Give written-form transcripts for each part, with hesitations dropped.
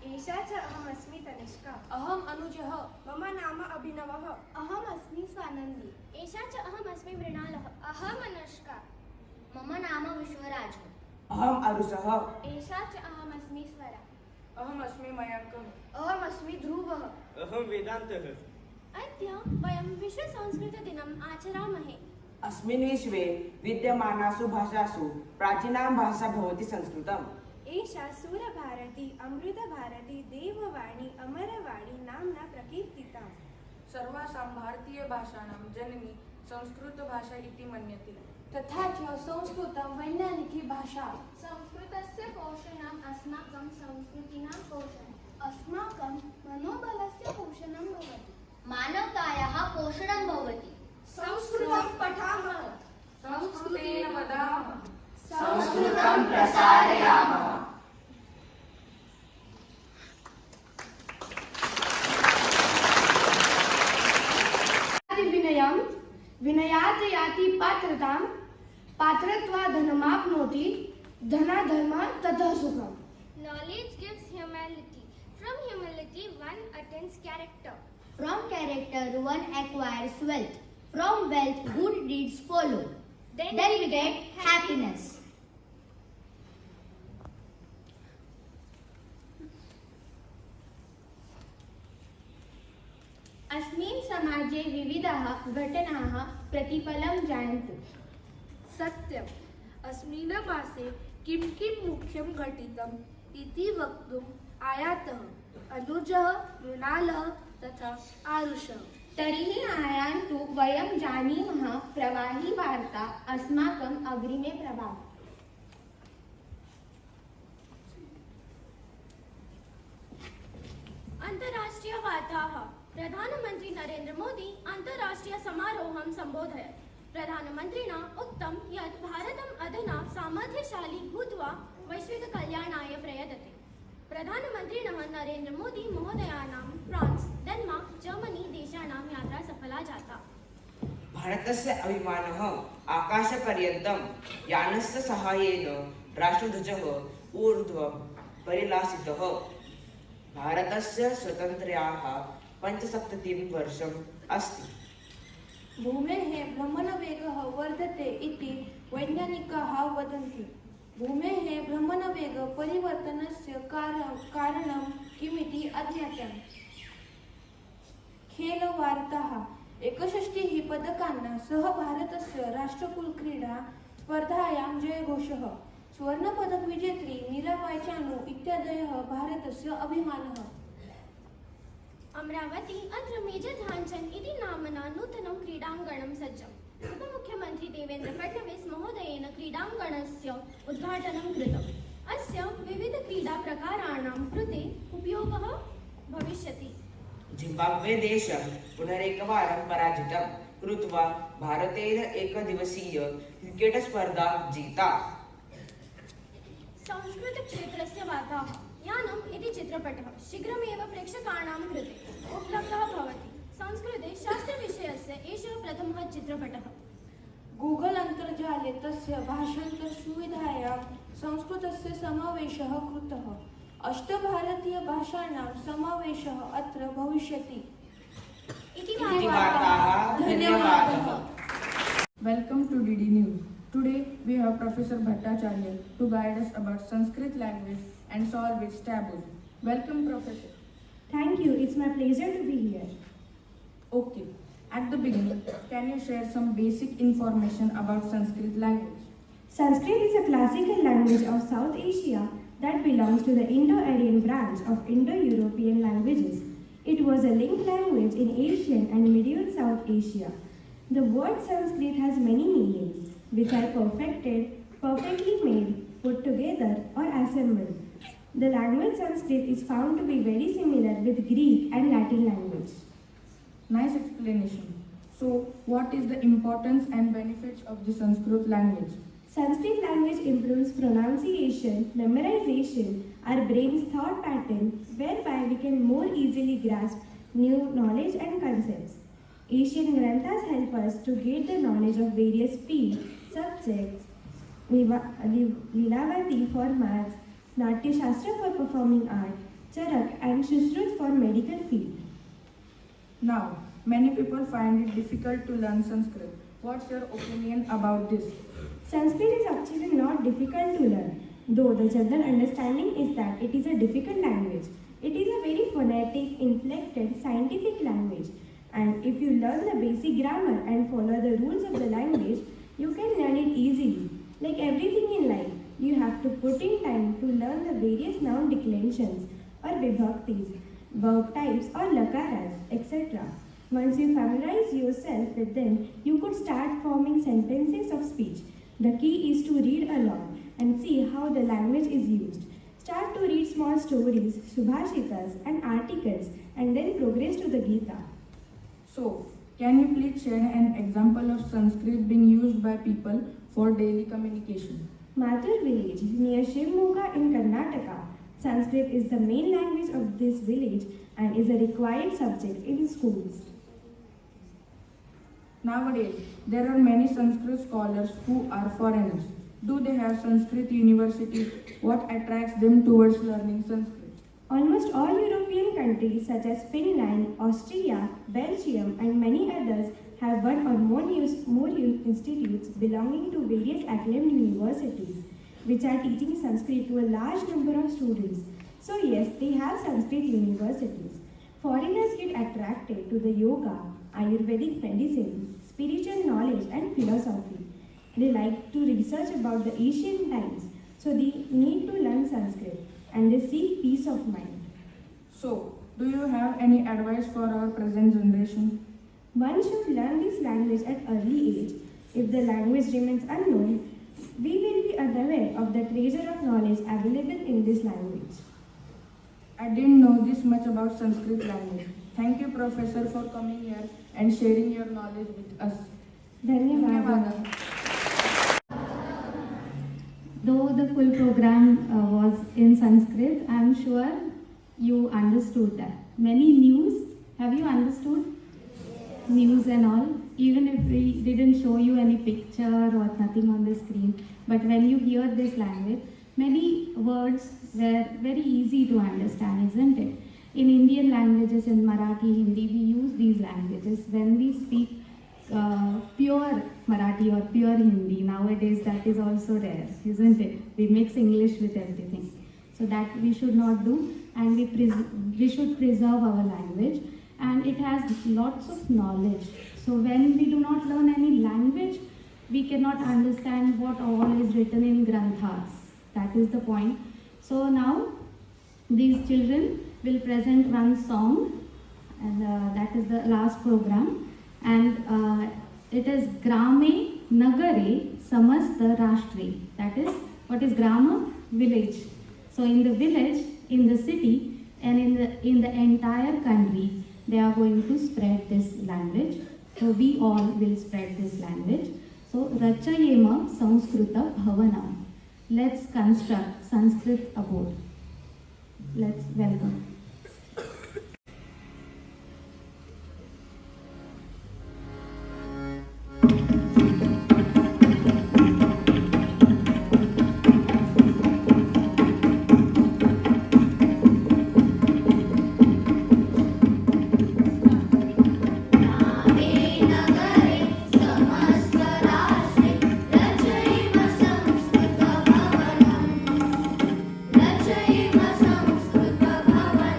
एषा च अहमस्मि तनिष्का। अहम अनुजः। मम नाम अभिनवः। अहमस्मि स्वानंदी। एषा च अहमस्मि मृणालः। अहम अनुष्का। मम नाम विश्वराज। अहम अरुषः। एषा च अहमस्मि स्वरा। अहमस्मि मयङ्कः। अहमस्मि ध्रुवः। अहम वेदान्तः। अद्य वयं विश्वसंस्कृतदिनम् आचरामहे। अस्मिन् विश्वे विद्यमानासु भाषासु प्राचीना भाषा भवति संस्कृतम्। एषा सूरभारती, अमृतभारती, देववाणी, अमरवाणी नाम्ना प्रकीर्तिता। सर्वासां भारतीयभाषाणां जननी संस्कृतभाषा इति मन्यते। तथा च संस्कृतं वैज्ञानिकी भाषा। संस्कृतस्य पोषणम् अस्माकं संस्कृतीनां पोषणम्। अस्माकं मनोबलस्य पोषणं भवति। मानवतायाः पोषणं भवति। संस्कृतं पठामः, संस्कृतेन वदामः, संस्कृतं प्रसारयामः। विनयं विनयात् याति पात्रतां, पात्रत्वा धनमाप्नोति, धनाधर्मः ततः सुखम्। Knowledge gives humility. From humility one attains character. From character one acquires wealth. From wealth good deeds follow. Then we get happiness. अस्मिन् समाजे विविधाः घटनाः प्रतिफलं जायन्ते। सत्यम्। अस्मिन् मासे किं मुख्यं घटितम् इति वक्तुम् आयातः अनुजः, मृणालः तथा आरुषः। तर्हि आयान्तु वयं जानीमः प्रवाही वार्ता अस्माकम् अग्रिमे प्रवाह। अंतर्राष्ट्रीय वार्ताः। प्रधानमंत्री नरेंद्र मोदी अंतर्राष्ट्रीय समारोहं सम्बोधयत्। प्रधानमन्त्रिणा उक्तं यत् भारतम् अधुना सामर्थ्यशाली भूत्वा वैश्विककल्याणाय प्रयतते। प्रधानमन्त्रिणः नरेंद्र मोदी महोदयानां फ्रांस्, डेन्मार्क्, जर्मनी देशानां यात्रा सफला जाता। भारतस्य अभिमानः आकाशपर्यन्तं यानस्य साहाय्येन राष्ट्रध्वजः ऊर्ध्वं परिलासितः। भारतस्य स्वातन्त्र्याः 75 वर्षम् अस्ति। भूमेः भ्रमणवेगः वर्धते इति वैज्ञानिकाः वदन्ति। भूमेः भ्रमणवेगपरिवर्तनस्य कारणं किमिति अज्ञातम्। खेलवार्ताः। 61 पदकान् सह भारतस्य राष्ट्रकुलक्रीडा स्पर्धायां जयघोषः। स्वर्णपदकविजेत्री मीराबाई चानू इत्यादयः भारतस्य अभिमानः। अमरावती अत्र मेजर ध्यानचंद इति नाम्ना नूतनं क्रीडाङ्गणं सज्जम्। उपमुख्यमन्त्री देवेन्द्र फडणवीस महोदयेन क्रीडाङ्गणस्य उद्घाटनं कृतम्। अस्य विविधक्रीडाप्रकाराणां कृते उपयोगः भविष्यति। जिम्बाब्वे देशं पुनरेकवारं पराजितं कृत्वा भारतेन एकदिवसीय क्रिकेट् स्पर्धा जिता। संस्कृतक्षेत्रस्य वार्ताः। यानम् इति चित्रपटः शीघ्रमेव प्रेक्षकाणां कृते उपलब्धः भवति। संस्कृते शास्त्रविषयस्य एषः प्रथमः चित्रपटः। गूगल अन्तर्जाले तस्य भाषान्तरसुविधायां संस्कृतस्य समावेशः कृतः। 8 भारतीयभाषाणां समावेशः अत्र भविष्यति। इति वार्ताः। धन्यवादः। Welcome to DD News. Today we have Professor Bhattacharya to guide us about Sanskrit language and solve its taboos. Welcome, Professor. Thank you. It's my pleasure to be here. Okay. At the beginning, can you share some basic information about Sanskrit language? Sanskrit is a classical language of South Asia that belongs to the Indo-Aryan branch of Indo-European languages. It was a linked language in Asian and medieval South Asia. The word Sanskrit has many meanings, which are perfectly made, put together, or assembled. The language Sanskrit is found to be very similar with Greek and Latin language. Nice explanation. So, what is the importance and benefits of the Sanskrit language? Sanskrit language improves pronunciation, memorization, our brain's thought pattern, whereby we can more easily grasp new knowledge and concepts. Asian Granthas help us to get the knowledge of various fields, subjects, Lilavati for maths, Natya Shastra for performing art, Charak and Shushrut for medical field. Now, many people find it difficult to learn Sanskrit. What's your opinion about this? Sanskrit is actually not difficult to learn, though the general understanding is that it is a difficult language. It is a very phonetic, inflected, scientific language, and if you learn the basic grammar and follow the rules of the language, you can learn it easily. Like everything in life, you have to put in time to learn the various noun declensions or vibhaktis, verb types or lakaras, etc. Once you familiarize yourself with them, you could start forming sentences of speech. The key is to read along and see how the language is used. Start to read small stories, subhashitas and articles and then progress to the Gita. So, can you please share an example of Sanskrit being used by people for daily communication? Mathur village near Shivmoga in Karnataka. Sanskrit is the main language of this village and is a required subject in schools. Nowadays, there are many Sanskrit scholars who are foreigners. Do they have Sanskrit universities? What attracts them towards learning Sanskrit? Almost all European countries such as Finland, Austria, Belgium and many others have one or more institutes belonging to various acclaimed universities which are teaching Sanskrit to a large number of students. So yes, they have Sanskrit universities. Foreigners get attracted to the yoga, Ayurvedic medicine, spiritual knowledge and philosophy. They like to research about the ancient times, so they need to learn Sanskrit and they seek peace of mind. So, do you have any advice for our present generation? One should learn this language at early age. If the language remains unknown, we will be unaware of the treasure of knowledge available in this language. I didn't know this much about Sanskrit language. Thank you, Professor, for coming here and sharing your knowledge with us. Dhanyawad. Though the full program was in Sanskrit, I am sure you understood that. Many news, have you understood? News and all, even if we didn't show you any picture or nothing on the screen, but when you hear this language, many words were very easy to understand, isn't it? In Indian languages, in Marathi, Hindi, we use these languages. When we speak pure Marathi or pure Hindi, nowadays that is also rare, isn't it? We mix English with everything. So that we should not do, and we should preserve our language, and it has lots of knowledge. So when we do not learn any language, we cannot understand what all is written in granthas. That is the point. So now these children will present one song, and that is the last program, and it is Grame Nagare Samasta Rashtre. That is, what is Grama? Village. So in the village, in the city, and in the entire country, they are going to spread this language. So we all will spread this language. So Rachayema Sanskrita Bhavanam. Let's construct Sanskrit abode. Let's welcome. Rachayema Samskrita Bhavanam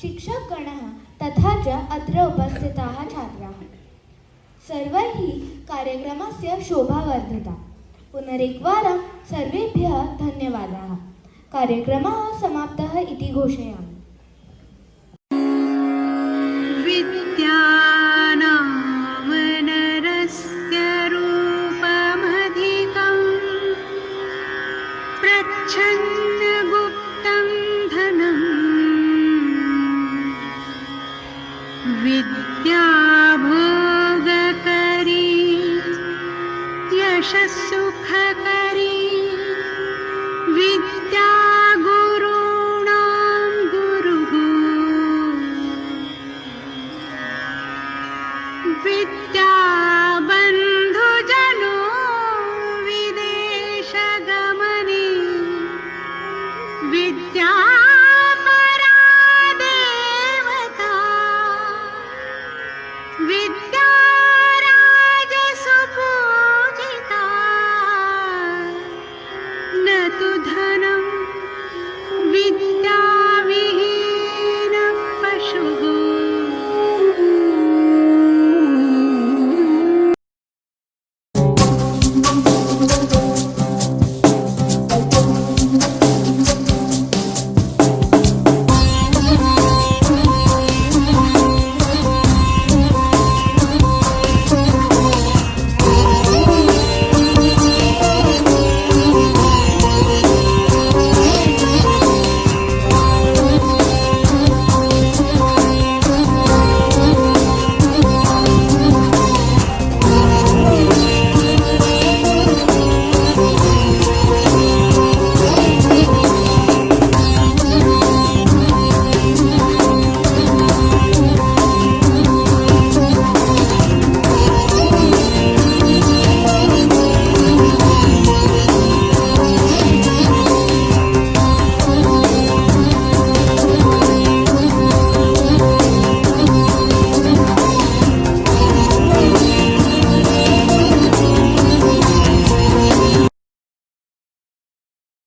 शिक्षकगणः तथा च अत्र उपस्थिताः छात्राः सर्वैः कार्यक्रमस्य शोभा वर्धिता। पुनरेकवारं सर्वेभ्यः धन्यवादाः। कार्यक्रमः समाप्तः इति घोषयामि।